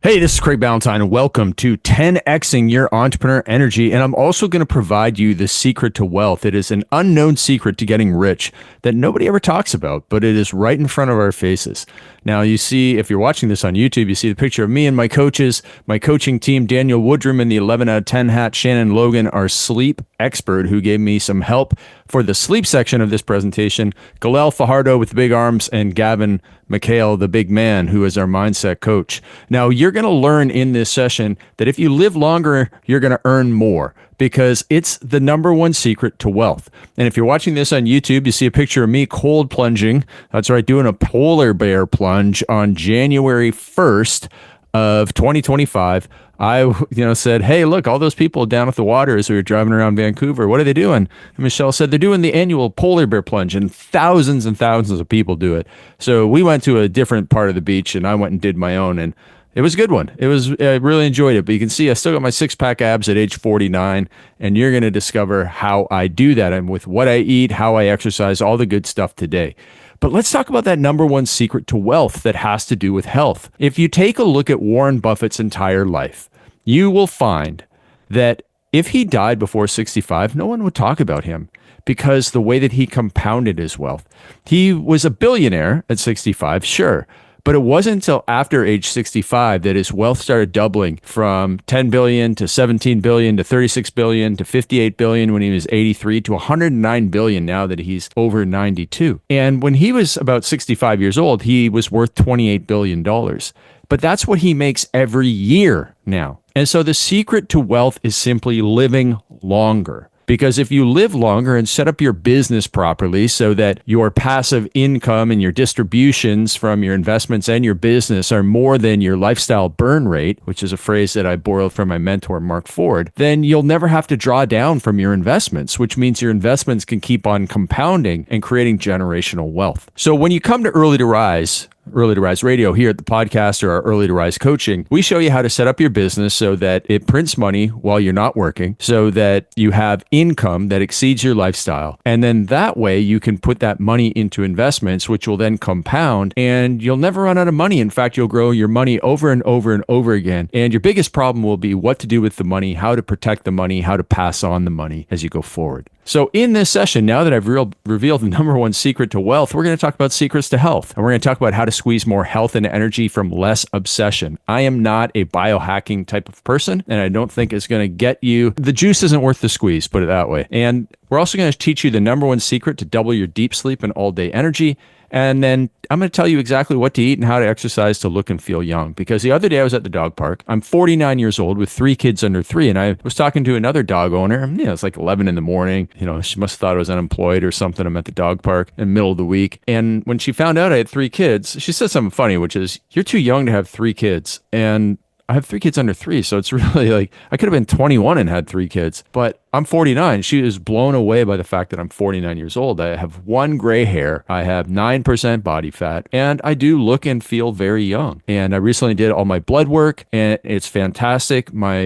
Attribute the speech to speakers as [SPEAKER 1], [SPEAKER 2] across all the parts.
[SPEAKER 1] Hey, this is Craig Ballantyne, and welcome to 10Xing Your Entrepreneur Energy. And I'm also going to provide you the secret to wealth. It is an unknown secret to getting rich that nobody ever talks about, but it is right in front of our faces. Now, you see, if you're watching this on YouTube, you see the picture of me and my coaches, my coaching team, Daniel Woodrum in the 11 out of 10 hat, Shannon Logan, our sleep expert who gave me some help for the sleep section of this presentation, Galel Fajardo with the big arms, and Gavin McHale, the big man, who is our mindset coach. Now, you're going to learn in this session that if you live longer, you're going to earn more, because it's the number one secret to wealth. And if you're watching this on YouTube, you see a picture of me cold plunging. That's right, doing a polar bear plunge on January 1st of 2025. I said, hey, look, all those people down at the water as we were driving around Vancouver, what are they doing? And Michelle said, they're doing the annual polar bear plunge, and thousands of people do it. So we went to a different part of the beach, and I went and did my own, and it was a good one. I really enjoyed it. But you can see I still got my six-pack abs at age 49, and you're going to discover how I do that, and with what I eat, how I exercise, all the good stuff today. But let's talk about that number one secret to wealth that has to do with health. If you take a look at Warren Buffett's entire life, you will find that if he died before 65, no one would talk about him, because the way that he compounded his wealth. He was a billionaire at 65, sure, but it wasn't until after age 65 that his wealth started doubling from 10 billion to 17 billion to 36 billion to 58 billion when he was 83 to 109 billion now that he's over 92. And when he was about 65 years old, he was worth $28 billion. But that's what he makes every year now. And so the secret to wealth is simply living longer. Because if you live longer and set up your business properly so that your passive income and your distributions from your investments and your business are more than your lifestyle burn rate, which is a phrase that I borrowed from my mentor, Mark Ford, then you'll never have to draw down from your investments, which means your investments can keep on compounding and creating generational wealth. So when you come to Early to Rise Radio here at the podcast, or our Early to Rise coaching, we show you how to set up your business so that it prints money while you're not working, so that you have income that exceeds your lifestyle. And then that way you can put that money into investments, which will then compound, and you'll never run out of money. In fact, you'll grow your money over and over and over again. And your biggest problem will be what to do with the money, how to protect the money, how to pass on the money as you go forward. So in this session, now that I've revealed the number one secret to wealth, we're going to talk about secrets to health. And we're going to talk about how to squeeze more health and energy from less obsession. I am not a biohacking type of person, and I don't think it's going to get you. The juice isn't worth the squeeze, put it that way. And we're also going to teach you the number one secret to double your deep sleep and all-day energy. And then I'm going to tell you exactly what to eat and how to exercise to look and feel young. Because the other day I was at the dog park. I'm 49 years old with 3 kids under 3. And I was talking to another dog owner. It's like 11 in the morning. She must have thought I was unemployed or something. I'm at the dog park in the middle of the week. And when she found out I had 3 kids, she said something funny, which is, you're too young to have 3 kids. And I have 3 kids under 3, so it's really like I could have been 21 and had 3 kids, but I'm 49. She is blown away by the fact that I'm 49 years old. I have 1 gray hair, I have 9% body fat, and I do look and feel very young. And I recently did all my blood work, and it's fantastic. My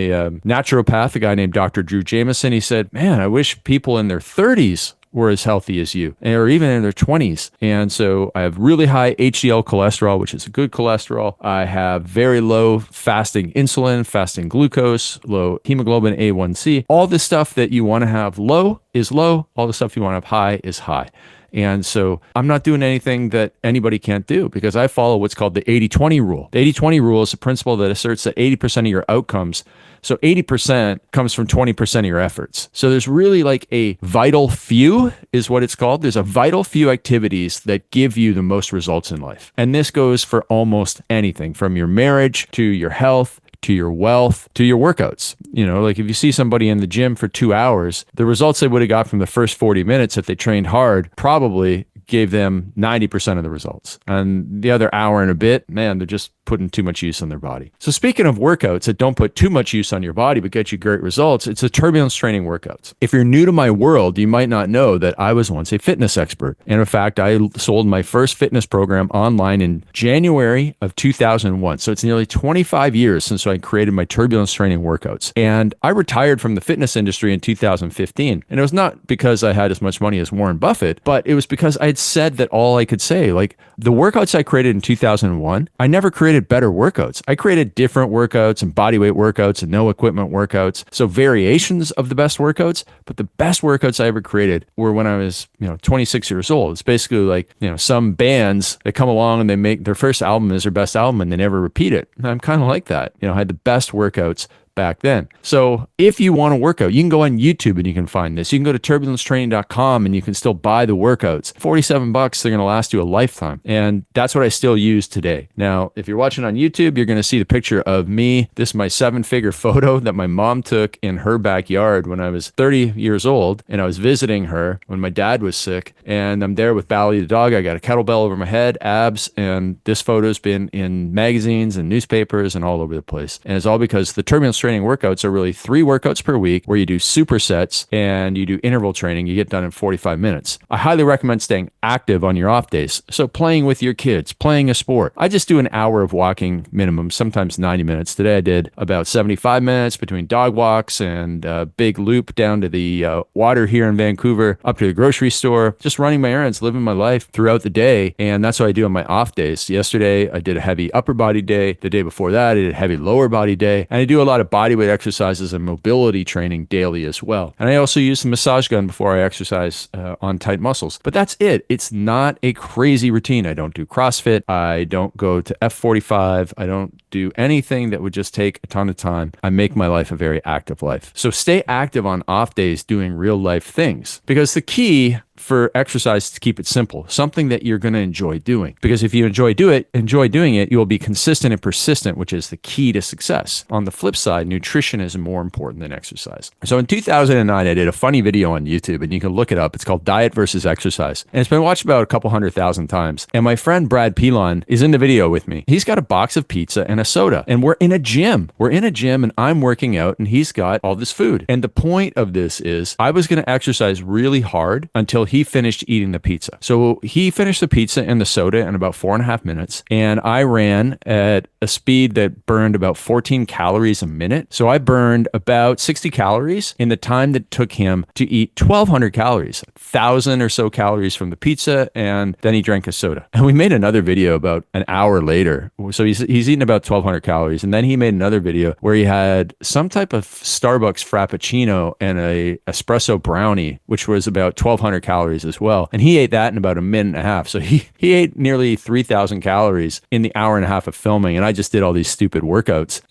[SPEAKER 1] naturopath, a guy named Dr. Drew Jameson, he said, man, I wish people in their 30s were as healthy as you, or even in their 20s. And so I have really high HDL cholesterol, which is a good cholesterol. I have very low fasting insulin, fasting glucose, low hemoglobin A1C. All the stuff that you want to have low is low. All the stuff you want to have high is high. And so I'm not doing anything that anybody can't do, because I follow what's called the 80-20 rule. The 80-20 rule is a principle that asserts that 80% of your outcomes, so 80% comes from 20% of your efforts. So there's really like a vital few is what it's called. There's a vital few activities that give you the most results in life. And this goes for almost anything, from your marriage to your health, to your wealth, to your workouts. Like if you see somebody in the gym for 2 hours, the results they would have got from the first 40 minutes if they trained hard probably gave them 90% of the results. And the other hour and a bit, man, they're just putting too much use on their body. So speaking of workouts that don't put too much use on your body but get you great results, it's the turbulence training workouts. If you're new to my world, you might not know that I was once a fitness expert. And in fact, I sold my first fitness program online in January of 2001. So it's nearly 25 years since I created my turbulence training workouts. And I retired from the fitness industry in 2015. And it was not because I had as much money as Warren Buffett, but it was because I had said that all I could say, like the workouts I created in 2001, I never created better workouts. I created different workouts and body weight workouts and no equipment workouts. So variations of the best workouts, but the best workouts I ever created were when I was, 26 years old. It's basically like, some bands that come along and they make their first album is their best album and they never repeat it. And I'm kind of like that. I had the best workouts back then. So if you want to work out, you can go on YouTube and you can find this. You can go to turbulencetraining.com and you can still buy the workouts. $47, they're going to last you a lifetime. And that's what I still use today. Now, if you're watching on YouTube, you're going to see the picture of me. This is my 7-figure photo that my mom took in her backyard when I was 30 years old. And I was visiting her when my dad was sick. And I'm there with Bally the dog. I got a kettlebell over my head, abs. And this photo's been in magazines and newspapers and all over the place. And it's all because the Turbulence Training workouts are really 3 workouts per week where you do supersets and you do interval training. You get done in 45 minutes. I highly recommend staying active on your off days. So playing with your kids, playing a sport. I just do an hour of walking minimum, sometimes 90 minutes. Today I did about 75 minutes between dog walks and a big loop down to the water here in Vancouver, up to the grocery store, just running my errands, living my life throughout the day. And that's what I do on my off days. Yesterday I did a heavy upper body day. The day before that I did a heavy lower body day. And I do a lot of bodyweight exercises and mobility training daily as well. And I also use the massage gun before I exercise on tight muscles. But that's it. It's not a crazy routine. I don't do CrossFit. I don't go to F45. I don't do anything that would just take a ton of time. I make my life a very active life. So stay active on off days doing real life things, because the key for exercise is to keep it simple, something that you're going to enjoy doing. Because if you enjoy doing it, you will be consistent and persistent, which is the key to success. On the flip side, nutrition is more important than exercise. So in 2009, I did a funny video on YouTube, and you can look it up. It's called Diet versus Exercise. And it's been watched about a couple 100,000 times. And my friend Brad Pilon is in the video with me. He's got a box of pizza and a soda, and we're in a gym. And I'm working out, and he's got all this food. And the point of this is I was going to exercise really hard until he finished eating the pizza. So he finished the pizza and the soda in about 4.5 minutes. And I ran at a speed that burned about 14 calories a minute. So I burned about 60 calories in the time that took him to eat 1,200 calories, 1,000 or so calories from the pizza. And then he drank a soda. And we made another video about an hour later. So he's eaten about 1,200 calories. And then he made another video where he had some type of Starbucks Frappuccino and a espresso brownie, which was about 1,200 calories as well. And he ate that in about a minute and a half. So he ate nearly 3,000 calories in the hour and a half of filming. And I just did all these stupid workouts.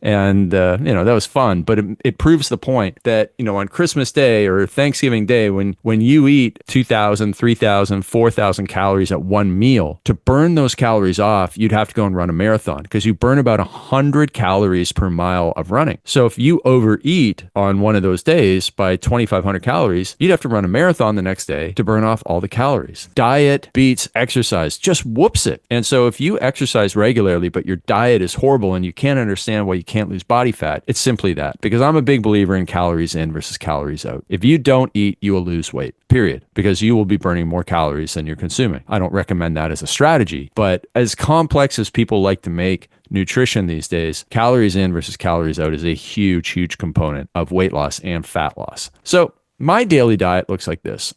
[SPEAKER 1] And, that was fun. But it proves the point that, on Christmas Day or Thanksgiving Day, when you eat 2,000, 3,000, 4,000 calories at one meal, to burn those calories off, you'd have to go and run a marathon, because you burn about 100 calories per mile of running. So if you overeat on one of those days by 2,500 calories, you'd have to run a marathon the next day to burn off all the calories. Diet beats exercise, just whoops it. And so if you exercise regularly, but your diet is horrible and you can't understand why you can't lose body fat, it's simply that. Because I'm a big believer in calories in versus calories out. If you don't eat, you will lose weight, period, because you will be burning more calories than you're consuming. I don't recommend that as a strategy, but as complex as people like to make nutrition these days, calories in versus calories out is a huge, huge component of weight loss and fat loss. So my daily diet looks like this.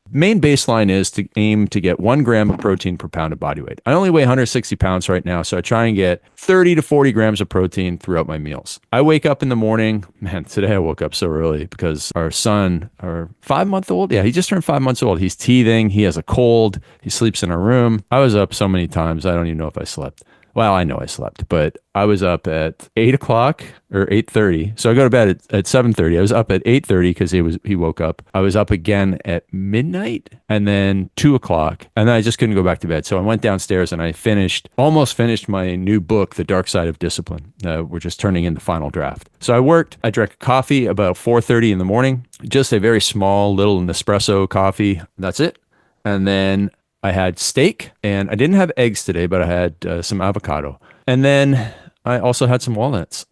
[SPEAKER 1] Main baseline is to aim to get 1 gram of protein per pound of body weight. I only weigh 160 pounds right now, so I try and get 30 to 40 grams of protein throughout my meals. I wake up in the morning. Man, today I woke up so early because our son, our 5-month-old, he just turned 5 months old. He's teething. He has a cold. He sleeps in our room. I was up so many times, I don't even know if I slept. Well, I know I slept, but I was up at 8 o'clock or 8:30. So I go to bed at 7:30. I was up at 8:30 because he woke up. I was up again at midnight and then 2 o'clock. And then I just couldn't go back to bed. So I went downstairs and I almost finished my new book, The Dark Side of Discipline. We're just turning in the final draft. So I drank a coffee about 4:30 in the morning, just a very small little Nespresso coffee. That's it. And then I had steak, and I didn't have eggs today, but I had some avocado. And then I also had some walnuts.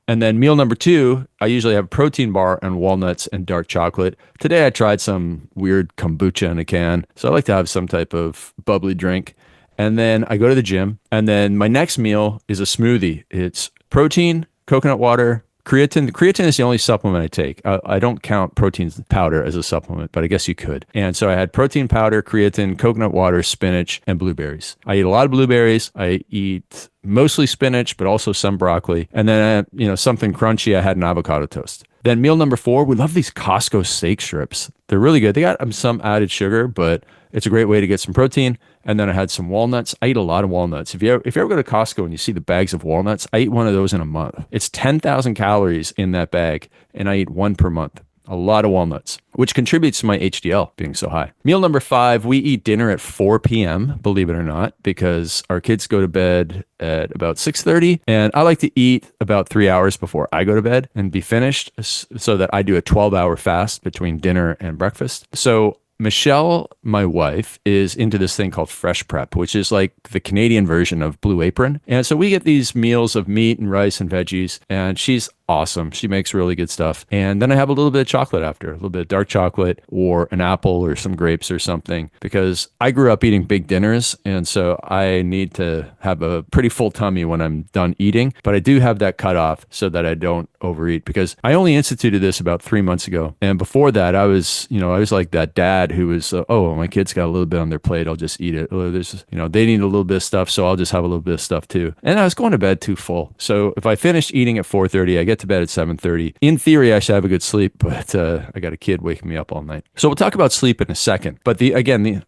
[SPEAKER 1] And then meal number 2, I usually have a protein bar and walnuts and dark chocolate. Today I tried some weird kombucha in a can. So I like to have some type of bubbly drink. And then I go to the gym. And then my next meal is a smoothie. It's protein, coconut water, Creatine is the only supplement I take. I don't count protein powder as a supplement, but I guess you could. And so I had protein powder, creatine, coconut water, spinach, and blueberries. I eat a lot of blueberries. I eat mostly spinach, but also some broccoli. And then, something crunchy, I had an avocado toast. Then meal number 4, we love these Costco steak strips. They're really good. They got some added sugar, but it's a great way to get some protein. And then I had some walnuts. I eat a lot of walnuts. If you ever go to Costco and you see the bags of walnuts, I eat one of those in a month. It's 10,000 calories in that bag, and I eat one per month. A lot of walnuts, which contributes to my HDL being so high. Meal number 5, we eat dinner at 4 p.m., believe it or not, because our kids go to bed at about 6:30, and I like to eat about 3 hours before I go to bed and be finished so that I do a 12-hour fast between dinner and breakfast. So Michelle, my wife, is into this thing called Fresh Prep, which is like the Canadian version of Blue Apron. And so we get these meals of meat and rice and veggies, and she's awesome. She makes really good stuff. And then I have a little bit of chocolate after, a little bit of dark chocolate or an apple or some grapes or something, because I grew up eating big dinners. And so I need to have a pretty full tummy when I'm done eating. But I do have that cutoff so that I don't overeat, because I only instituted this about 3 months ago. And before that, I was like that dad who was, my kids got a little bit on their plate, I'll just eat it. Oh, they need a little bit of stuff, so I'll just have a little bit of stuff too. And I was going to bed too full. So if I finish eating at 4:30, I get to bed at 7:30. In theory, I should have a good sleep, but I got a kid waking me up all night. So we'll talk about sleep in a second. But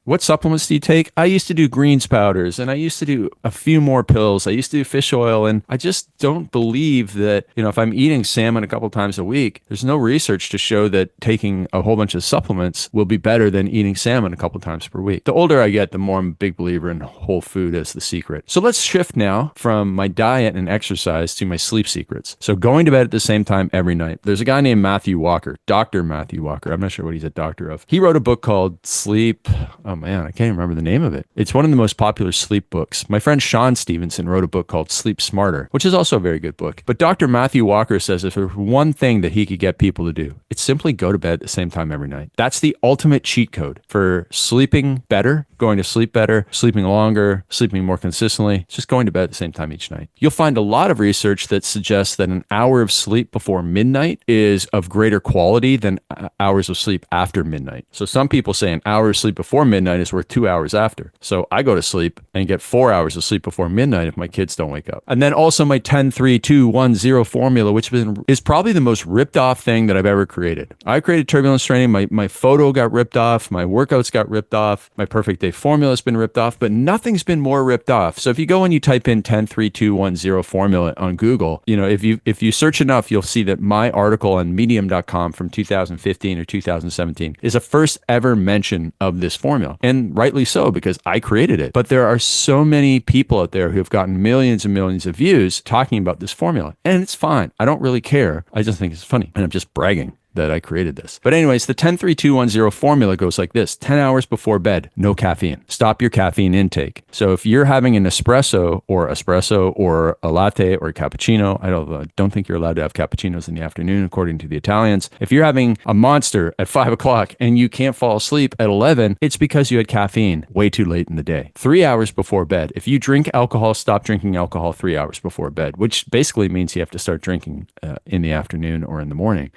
[SPEAKER 1] what supplements do you take? I used to do greens powders, and I used to do a few more pills. I used to do fish oil, and I just don't believe that, if I'm eating salmon a couple times a week, there's no research to show that taking a whole bunch of supplements will be better than eating salmon a couple times per week. The older I get, the more I'm a big believer in whole food as the secret. So let's shift now from my diet and exercise to my sleep secrets. So going to bed at the same time every night. There's a guy named Matthew Walker, Dr. Matthew Walker. I'm not sure what he's a doctor of. He wrote a book called Sleep. Oh man, I can't even remember the name of it. It's one of the most popular sleep books. My friend Sean Stevenson wrote a book called Sleep Smarter, which is also a very good book. But Dr. Matthew Walker says if there's one thing that he could get people to do, it's simply go to bed at the same time every night. That's the ultimate cheat code for sleeping better, going to sleep better, sleeping longer, sleeping more consistently. It's just going to bed at the same time each night. You'll find a lot of research that suggests that an hour of sleep before midnight is of greater quality than hours of sleep after midnight. So some people say an hour of sleep before midnight is worth 2 hours after. So I go to sleep and get 4 hours of sleep before midnight if my kids don't wake up. And then also my 10-3-2-1-0 formula, which is probably the most ripped off thing that I've ever created. I created turbulence training. My photo got ripped off. My workouts got ripped off. My perfect day formula has been ripped off, but nothing's been more ripped off. So if you go and you type in 10-3-2-1-0 formula on Google, if you search enough, you'll see that my article on medium.com from 2015 or 2017 is a first ever mention of this formula. And rightly so, because I created it. But there are so many people out there who have gotten millions and millions of views talking about this formula. And it's fine. I don't really care. I just think it's funny. And I'm just bragging that I created this. But anyways, the 10-3-2-1-0 formula goes like this: 10 hours before bed, no caffeine. Stop your caffeine intake. So if you're having an espresso or a latte or a cappuccino, I don't think you're allowed to have cappuccinos in the afternoon, according to the Italians. If you're having a monster at 5 o'clock and you can't fall asleep at 11, it's because you had caffeine way too late in the day. 3 hours before bed. If you drink alcohol, stop drinking alcohol 3 hours before bed, which basically means you have to start drinking in the afternoon or in the morning.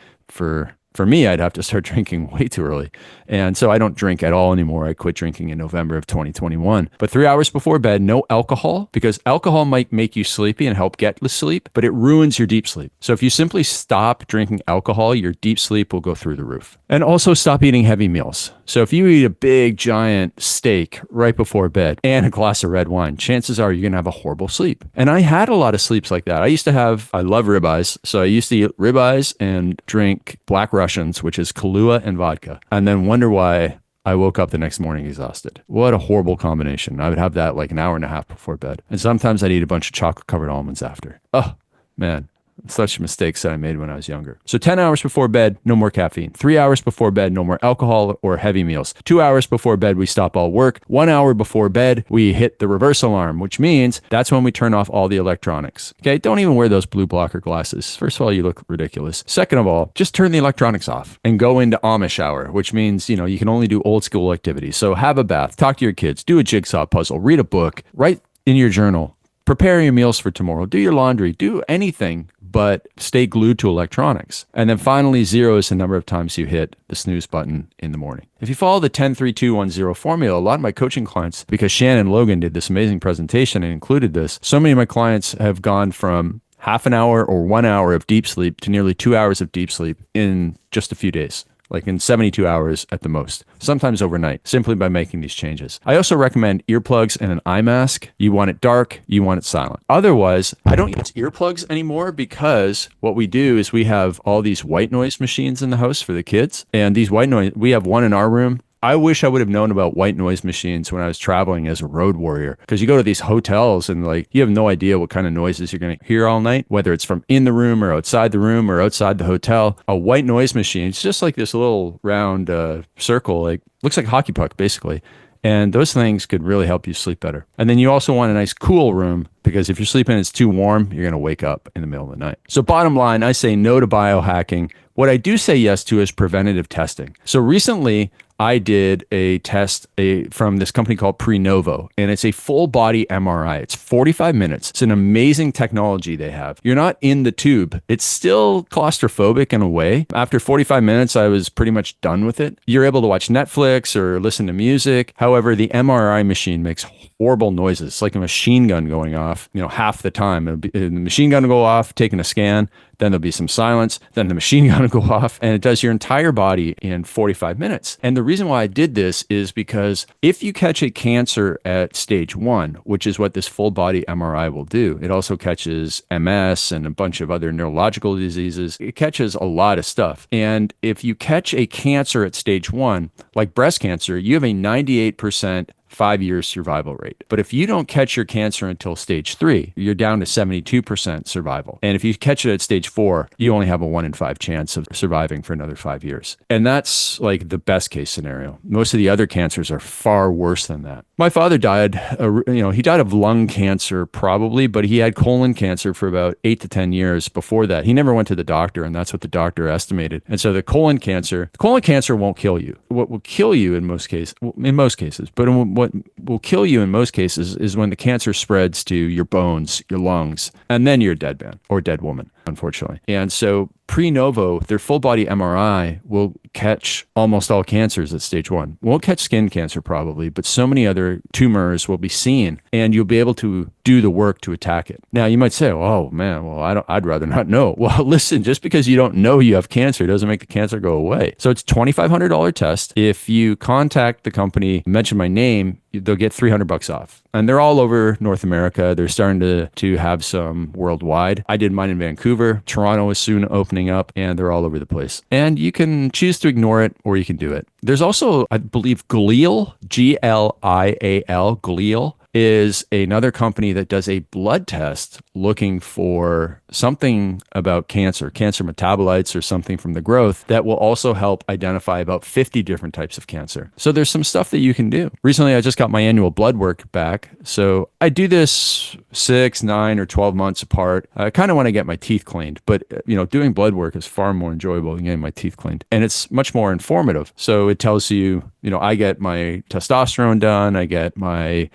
[SPEAKER 1] For me, I'd have to start drinking way too early. And so I don't drink at all anymore. I quit drinking in November of 2021. But 3 hours before bed, no alcohol, because alcohol might make you sleepy and help get to sleep, but it ruins your deep sleep. So if you simply stop drinking alcohol, your deep sleep will go through the roof. And also stop eating heavy meals. So if you eat a big, giant steak right before bed and a glass of red wine, chances are you're going to have a horrible sleep. And I had a lot of sleeps like that. I love ribeyes. So I used to eat ribeyes and drink Black Russians, which is Kahlua and vodka, and then wonder why I woke up the next morning exhausted. What a horrible combination. I would have that like an hour and a half before bed. And sometimes I'd eat a bunch of chocolate covered almonds after. Oh, man. Such mistakes that I made when I was younger. So 10 hours before bed, no more caffeine. 3 hours before bed, no more alcohol or heavy meals. 2 hours before bed, we stop all work. 1 hour before bed, we hit the reverse alarm, which means that's when we turn off all the electronics. Okay, don't even wear those blue blocker glasses. First of all, you look ridiculous. Second of all, just turn the electronics off and go into Amish hour, which means, you can only do old school activities. So have a bath, talk to your kids, do a jigsaw puzzle, read a book, write in your journal, prepare your meals for tomorrow, do your laundry, do anything but stay glued to electronics. And then finally, 0 is the number of times you hit the snooze button in the morning. If you follow the 10-3-2-1-0 formula, a lot of my coaching clients, because Shannon Logan did this amazing presentation and included this, so many of my clients have gone from half an hour or 1 hour of deep sleep to nearly 2 hours of deep sleep in just a few days. Like in 72 hours at the most, sometimes overnight, simply by making these changes. I also recommend earplugs and an eye mask. You want it dark, you want it silent. Otherwise, I don't use earplugs anymore because what we do is we have all these white noise machines in the house for the kids. And these white noise, we have one in our room. I wish I would have known about white noise machines when I was traveling as a road warrior, because you go to these hotels and like you have no idea what kind of noises you're going to hear all night, whether it's from in the room or outside the hotel. A white noise machine, it's just like this little round circle, like looks like a hockey puck basically. And those things could really help you sleep better. And then you also want a nice cool room, because if you're sleeping and it's too warm, you're going to wake up in the middle of the night. So bottom line, I say no to biohacking. What I do say yes to is preventative testing. So recently, I did a test from this company called Prenovo, and it's a full body MRI. It's 45 minutes. It's an amazing technology they have. You're not in the tube. It's still claustrophobic in a way. After 45 minutes, I was pretty much done with it. You're able to watch Netflix or listen to music. However, the MRI machine makes horrible noises. It's like a machine gun going off, half the time. The machine gun will go off, taking a scan. Then there'll be some silence. Then the machine gun will go off, and it does your entire body in 45 minutes. And the reason why I did this is because if you catch a cancer at stage 1, which is what this full body MRI will do, it also catches MS and a bunch of other neurological diseases. It catches a lot of stuff. And if you catch a cancer at stage 1, like breast cancer, you have a 98% 5-year survival rate. But if you don't catch your cancer until stage 3, you're down to 72% survival. And if you catch it at stage 4, you only have a 1 in 5 chance of surviving for another 5 years. And that's like the best case scenario. Most of the other cancers are far worse than that. My father died, he died of lung cancer probably, but he had colon cancer for about 8 to 10 years before that. He never went to the doctor, and that's what the doctor estimated. And so the colon cancer won't kill you. What will kill you in most cases, but what will kill you in most cases is when the cancer spreads to your bones, your lungs, and then you're a dead man or dead woman, unfortunately. And so Prenovo, their full body MRI, will catch almost all cancers at stage 1. Won't catch skin cancer probably, but so many other tumors will be seen, and you'll be able to do the work to attack it. Now you might say, oh man, well I'd rather not know. Well, listen, just because you don't know you have cancer doesn't make the cancer go away. So it's a $2,500 test. If you contact the company, mention my name, they'll get $300 off. And they're all over North America. They're starting to have some worldwide. I did mine in Vancouver. Toronto is soon opening up, and they're all over the place. And you can choose to ignore it, or you can do it. There's also, I believe, Glial, Glial, Glial, is another company that does a blood test looking for something about cancer metabolites or something from the growth that will also help identify about 50 different types of cancer. So there's some stuff that you can do. Recently, I just got my annual blood work back. So I do this 6, 9, or 12 months apart. I kind of want to get my teeth cleaned, but doing blood work is far more enjoyable than getting my teeth cleaned. And it's much more informative. So it tells you, I get my testosterone done. I get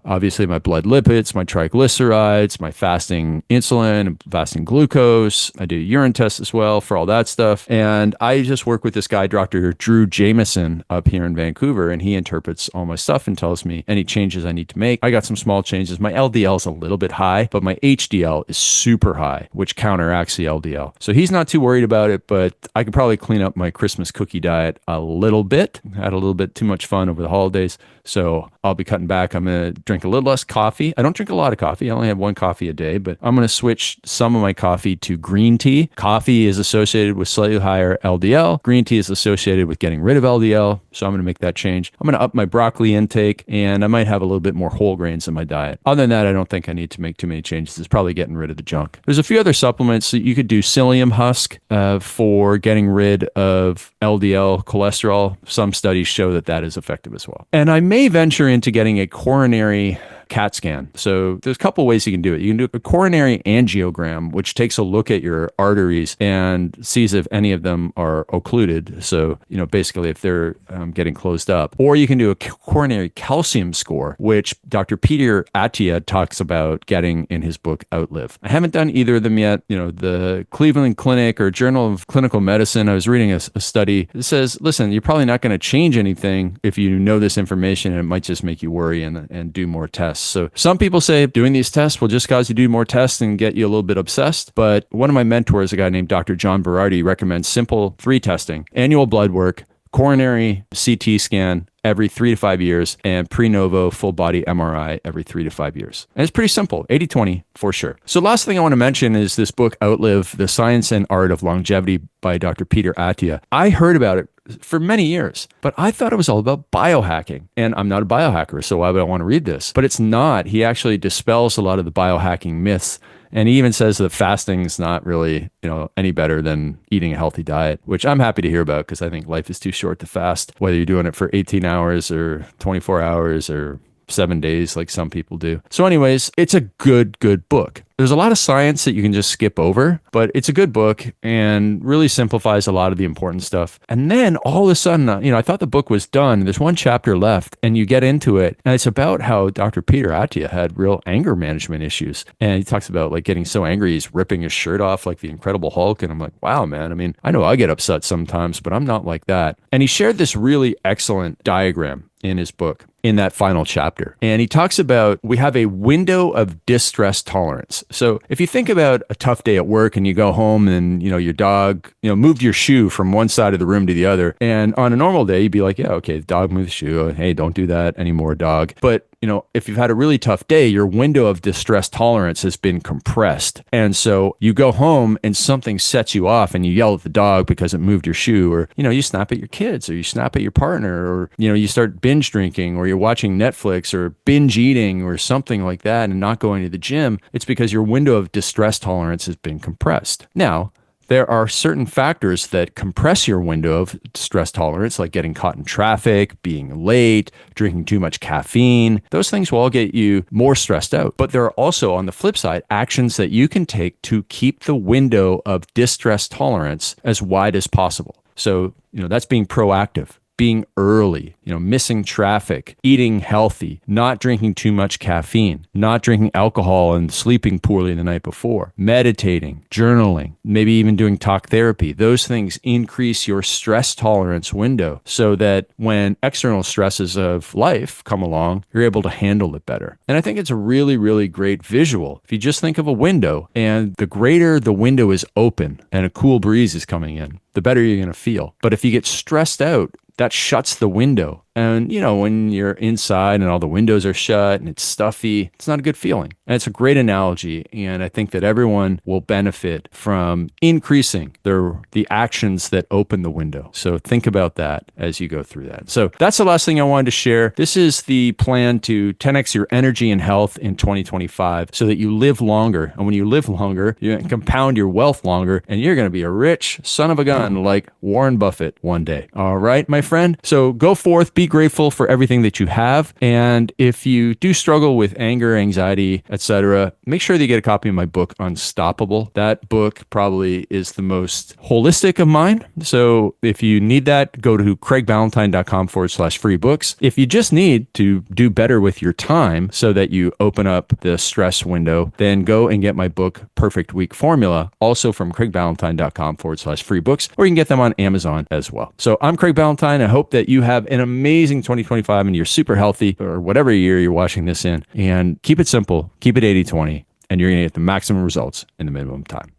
[SPEAKER 1] obviously my blood lipids, my triglycerides, my fasting insulin, fasting glucose. I do urine tests as well for all that stuff. And I just work with this guy, Dr. Drew Jameson, up here in Vancouver, and he interprets all my stuff and tells me any changes I need to make. I got some small changes. My LDL is a little bit high, but my HDL is super high, which counteracts the LDL. So he's not too worried about it, but I could probably clean up my Christmas cookie diet a little bit. Had a little bit too much fun over the holidays, so I'll be cutting back. I'm going to drink a little less coffee. I don't drink a lot of coffee. I only have 1 coffee a day, but I'm going to switch some of my coffee to green tea. Coffee is associated with slightly higher LDL. Green tea is associated with getting rid of LDL, so I'm going to make that change. I'm going to up my broccoli intake, and I might have a little bit more whole grains in my diet. Other than that, I don't think I need to make too many changes. It's probably getting rid of the junk. There's a few other supplements that you could do. Psyllium husk for getting rid of LDL cholesterol. Some studies show that is effective as well. And I may venture into getting a coronary CAT scan. So there's a couple ways you can do it. You can do a coronary angiogram, which takes a look at your arteries and sees if any of them are occluded. So, basically if they're getting closed up. Or you can do a coronary calcium score, which Dr. Peter Attia talks about getting in his book Outlive. I haven't done either of them yet. The Cleveland Clinic or Journal of Clinical Medicine, I was reading a study that says, listen, you're probably not going to change anything if you know this information, and it might just make you worry and do more tests. So some people say doing these tests will just cause you to do more tests and get you a little bit obsessed. But one of my mentors, a guy named Dr. John Berardi, recommends simple 3 testing: annual blood work, coronary CT scan every 3 to 5 years, and pre-novo full body MRI every 3 to 5 years. And it's pretty simple, 80-20 for sure. So last thing I want to mention is this book, Outlive, The Science and Art of Longevity by Dr. Peter Attia. I heard about it for many years, but I thought it was all about biohacking. And I'm not a biohacker, so why would I want to read this? But it's not. He actually dispels a lot of the biohacking myths. And he even says that fasting is not really, any better than eating a healthy diet, which I'm happy to hear about because I think life is too short to fast, whether you're doing it for 18 hours or 24 hours or 7 days like some people do. So anyways, it's a good book. There's a lot of science that you can just skip over, but it's a good book and really simplifies a lot of the important stuff. And then all of a sudden, I thought the book was done. There's one chapter left and you get into it. And it's about how Dr. Peter Attia had real anger management issues. And he talks about like getting so angry, he's ripping his shirt off like the Incredible Hulk. And I'm like, wow, man. I mean, I know I get upset sometimes, but I'm not like that. And he shared this really excellent diagram in his book in that final chapter. And he talks about we have a window of distress tolerance. So if you think about a tough day at work and you go home and, your dog, moved your shoe from one side of the room to the other. And on a normal day, you'd be like, yeah, okay, the dog moved the shoe. Hey, don't do that anymore, dog. But if you've had a really tough day, your window of distress tolerance has been compressed. And so you go home and something sets you off and you yell at the dog because it moved your shoe, or, you snap at your kids, or you snap at your partner, or, you start binge drinking, or you're watching Netflix or binge eating or something like that and not going to the gym. It's because your window of distress tolerance has been compressed. Now, there are certain factors that compress your window of stress tolerance, like getting caught in traffic, being late, drinking too much caffeine. Those things will all get you more stressed out. But there are also, on the flip side, actions that you can take to keep the window of distress tolerance as wide as possible. So, that's being proactive, being early, missing traffic, eating healthy, not drinking too much caffeine, not drinking alcohol and sleeping poorly the night before, meditating, journaling, maybe even doing talk therapy. Those things increase your stress tolerance window so that when external stresses of life come along, you're able to handle it better. And I think it's a really, really great visual. If you just think of a window, and the greater the window is open and a cool breeze is coming in, the better you're going to feel. But if you get stressed out, that shuts the window. And, when you're inside and all the windows are shut and it's stuffy, it's not a good feeling. And it's a great analogy. And I think that everyone will benefit from increasing the actions that open the window. So think about that as you go through that. So that's the last thing I wanted to share. This is the plan to 10x your energy and health in 2025 so that you live longer. And when you live longer, you compound your wealth longer, and you're going to be a rich son of a gun like Warren Buffett one day. All right, my friend. So go forth, be grateful for everything that you have. And if you do struggle with anger, anxiety, etc., make sure that you get a copy of my book, Unstoppable. That book probably is the most holistic of mine. So if you need that, go to craigballantyne.com/free books. If you just need to do better with your time so that you open up the stress window, then go and get my book, Perfect Week Formula, also from craigballantyne.com/free books, or you can get them on Amazon as well. So I'm Craig Ballantyne. I hope that you have an amazing 2025 and you're super healthy, or whatever year you're watching this in. And keep it simple, keep it 80-20, and you're going to get the maximum results in the minimum time.